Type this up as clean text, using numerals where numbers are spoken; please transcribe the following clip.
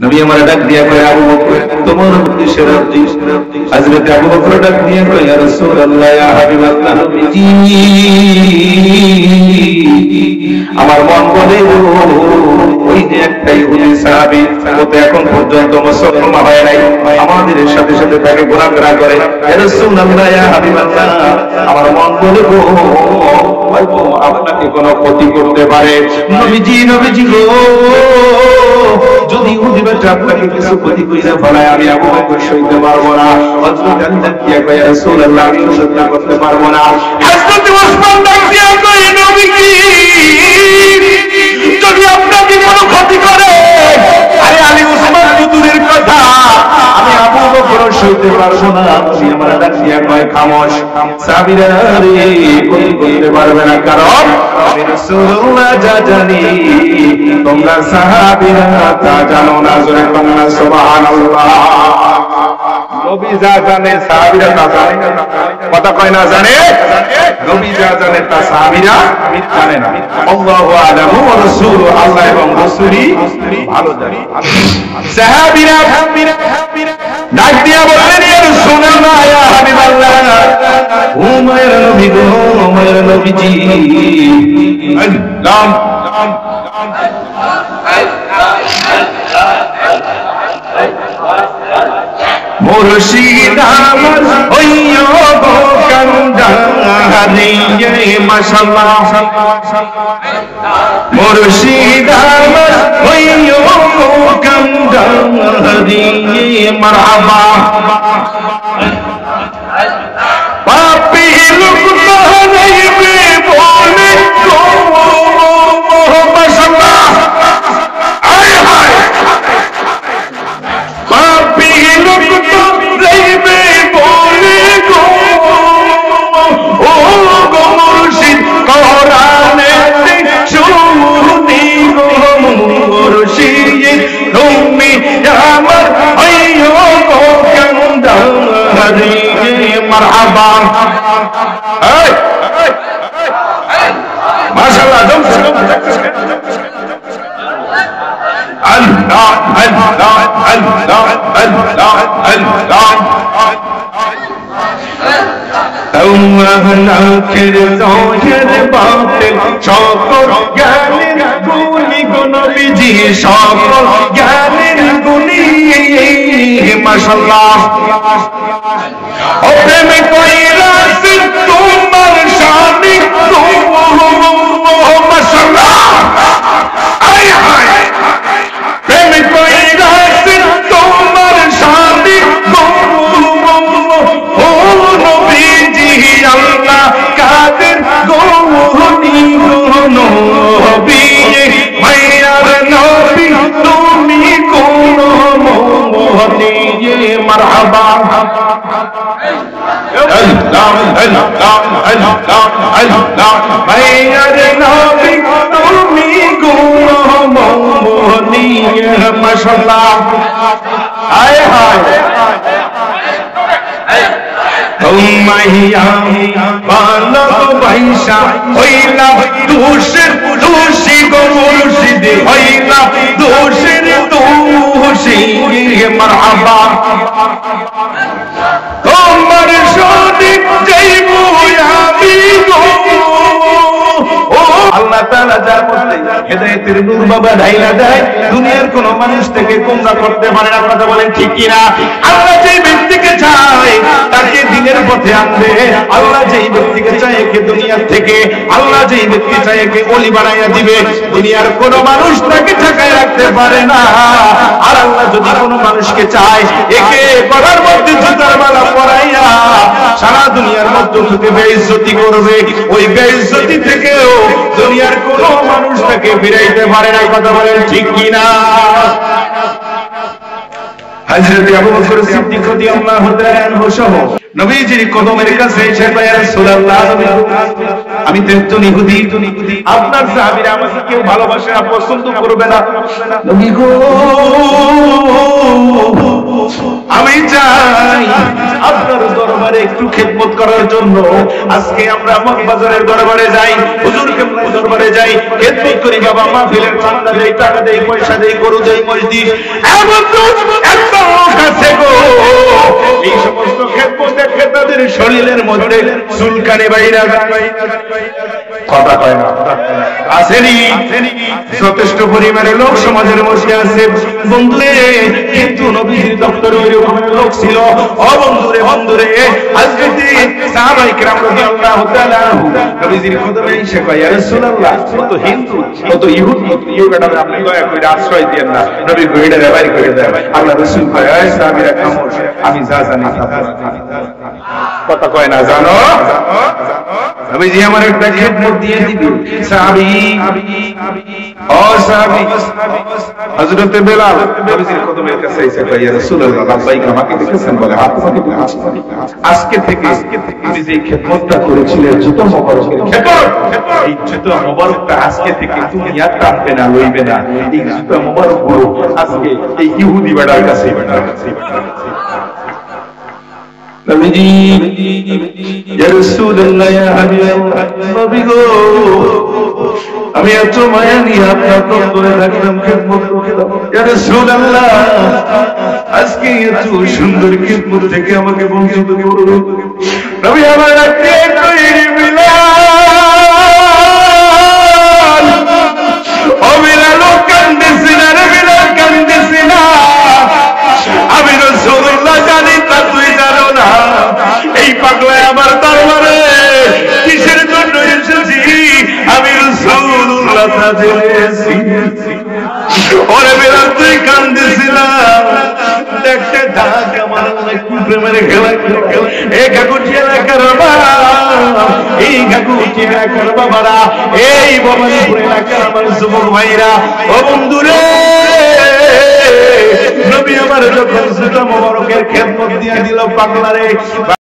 নবী আমার ডাক দিয়া কয় আবু বকর তোমার উদ্দেশ্যে রাজি। হযরত আবু বকর ডাক দিয়া কয় ইয়া রাসূলুল্লাহ ইয়া হাবিবাল্লাহ নবীজি আমার মন বলে ওই যে একটা ইহুদি সাহাবী ও তো এখন পর্যন্ত মুসলমান হয় নাই, আমাদের সাথে সাথে তাকে ঘোরাফেরা করে। ইয়া রাসূলুল্লাহ ইয়া হাবিবাল্লাহ আমার মন বলে হয়তো আপনাকে কোনো ক্ষতি করতে পারে। নবীজি গো যদি ইহুদি বাচ্চা আপনাকে কিছু ক্ষতি কইরা ফেলায় আমি আবু বকর সইতে পারবো না। হযরত আলী ডাক দিয়া কয় ইয়া রাসূলুল্লাহ আমি সহ্য করতে পারবো না। হযরত ওসমান ডাক দিয়া কয় নবীজি যদি আপনাকে কোনো ক্ষতি করে, আরে আলী ওসমান দূরের কথা আমি আবু বকর সইতে পারবো না। তুমি আমার ডাক দিয়া কয় খামোশ সাহাবীরা রে ক্ষতি করতে পারবে না, কারণ আমি রাসূলুল্লাহ যা জানি তোমরা সাহাবীরা তা জানো না। জোরে বলুন সুবহানাল্লাহ। নবী যা জানে সাহাবীরা তা জানে না, কথা কয় না জানে। নবী যা জানে তা সাহাবীরা জানে না। আল্লাহু আ'লামু ওয়া রাসূলুহু আল্লাহ এবং রাসূলই ভালো জানে। সাহাবীরা ডাক দিয়া বললেন ইয়া রাসূলুল্লাহ ইয়া হাবিবাল্লাহ ও মায়ের নবী গো মায়ের নবীজি আল্লাহ মুর্শিদ আমার হইও গো কান্দারি মাশাআল্লাহ মুর্শিদ আমার হইও গো কান্দারি মারহাবা পাপি লোক তাহাইবে বলে গো মাশাআল্লাহ আয় হায় পাপি লোক তাহাইবে বলে গো ও গো মুর্শিদ কোরআনে শুনি গো মুর্শিদ তুমি আমার হইও গো কান্দারি মারহাবা মাশাআল্লাহ আল্লাহ আল্লাহ আল্লাহ আল্লাহ আল্লাহ আল্লাহের জহের বাতিল সকল জ্ঞানের গুণী গো নবীজি সকল জ্ঞানের গুণী মাশাআল্লাহ ও প্রেমে কইরা তোমার শানি গো মাশাআল্লাহ আয় হায় প্রেমে কইরা তোমার শানি গো ও নবীজি আল্লাহ কাদের গৌরী গো নবী মায়ার নবী তুমি কোন মোহনী মারহাবা আল্লাহ আল্লাহ আল্লাহ আল্লাহ মায়ার নবী তুমি কোন মোহনী মাশাআল্লাহ আয় হায় মাইয়া বালক বাইশা হইলা দোষের দোষী গো মুর্শিদ হইলা দোষের দোষী মারহাবা তোমার শোনে যাইব আমি গো ও আল্লাহ তাআলা যার মধ্যে হেদায়েতের নূর বাবা ঢাইলা দেয় দুনিয়ার কোন মানুষ থেকে গোমরা করতে পারে না। কথা বলেন ঠিক কি না? আল্লাহ যেই ব্যক্তিকে চায় তাকে দ্বীনের পথে আনবে, আল্লাহ যেই ব্যক্তিকে চায় একে দুনিয়ার থেকে, আল্লাহ যেই ব্যক্তি চায় একে ওলি বানাইয়া দিবে। দুনিয়ার কোন মানুষ তাকে ঠেকায় রাখতে পারে না। আর আল্লাহ যদি কোন মানুষকে চায় একে গলার মধ্যে জুতার মালা পরাইয়া সারা দুনিয়ার মধ্যে থেকে বেইজ্জতি করবে। ওই বেইজ্জতি থেকেও দুনিয়ার কোন মানুষ তাকে ফিরাইতে পারে না। কথা বলেন ঠিক কি না? হযরত আবু বকর সিদ্দিক রাদিয়াল্লাহু তাআলা আনহু সহ নবীজির কদমের কাছে এসে বলে ইয়া রাসূলুল্লাহ আমি তো একজন ইহুদি, আপনার সাহাবীরা আমাকে কেউ ভালোবাসে না, পছন্দ করবে না। নবী গো আমি চাই আপনার দরবারে একটু খেদমত করার জন্য আজকে আমরা মগবাজারের দরবারে যাই, হুজুর কেবলার দরবারে যাই, খেদমত করি, বাবা মাহফিলের চাঁদা দেই, টাকা দেই, পয়সা দেই, গরু দেই, মহিষ দিই। এত কাছে গো, এই সমস্ত খেদমত দেখে তাদের শরীরের মধ্যে চুলকানি বাইরা যায়, কথা কয় না আসেনি। যথেষ্ট পরিমাণে লোক সমাজের মধ্যে আছে বন্ধুরে, কিন্তু নবীজির দপ্তরে ওই রকমের লোক ছিল। ও বন্ধুরে বন্ধুরে, আজকে সাহাবায়ে কেরাম রাদিয়াল্লাহু তাআলা নবীজির কদমে এসে কয়, ইয়া রাসূলুল্লাহ, কত হিন্দু কত ইহুদি ইহুদিটা আপনি দয়া করে আশ্রয় দেন না, নবী গইড়া বাইরে করে দেন। আল্লাহ রাসূল কয়, এই সাহাবীরা খামোশ, আমি যা জানি তা কথা কয় না জানো। নবীজি আমার একটা খেদমত দিয়ে দিবেন। সাহাবী ও সাহাবী হযরত বেলাল নবীজির কদমের কাছে এসে কয়, ইয়া রাসূলুল্লাহ, লাব্বাইক, আমাকে দেখেছেন? বলে, হাত আমাকে দেখেছেন। আজকে থেকে তুমি যে খেদমতটা করেছিলে জুতো মোবারকের খেদমত, এই জুতো মোবারকটা আজকে থেকে তুমি আর টানবে না, লইবে না। এই জুতো মোবারক গুলো আজকে এই ইহুদি বেড়ার কাছে নবীজি, ইয়া রাসূলুল্লাহ, ইয়া হাবিবাল্লাহ, নবী গো, আমি এত মায়া নিয়ে আপনার দরবারে রাখলাম, খেদমত করলাম। ইয়া রাসূলুল্লাহ, আজকে এত সুন্দর খেদমত থেকে আমাকে বঞ্চিত করলেন। নবী আমার রাখতে কইরি বিলাল, ও বিলাল, কান্দিস না রে বিলাল, কান্দিস না। আমি রাসূলুল্লাহ জানি তা তুই জানো না। এই পাগলা আমার দরবারে কিসের জন্য এসেছি? আমি রাসূলুল্লাহ তা জেনেছি। ওরে বিলাল, তুই কান্দিস না, দেখতে থাক আমার একটু প্রেমের খেলা। এই কাকুটি এলাকার বাবা, এই কাকুটি এলাকার বাবারা, এই ভবানীপুর এলাকার আমার যুবক ভাইরা, ও বন্ধুরে, নবী আমার যখন জুতা মোবারকের খেদমত দিয়ে দিল পাগলারে,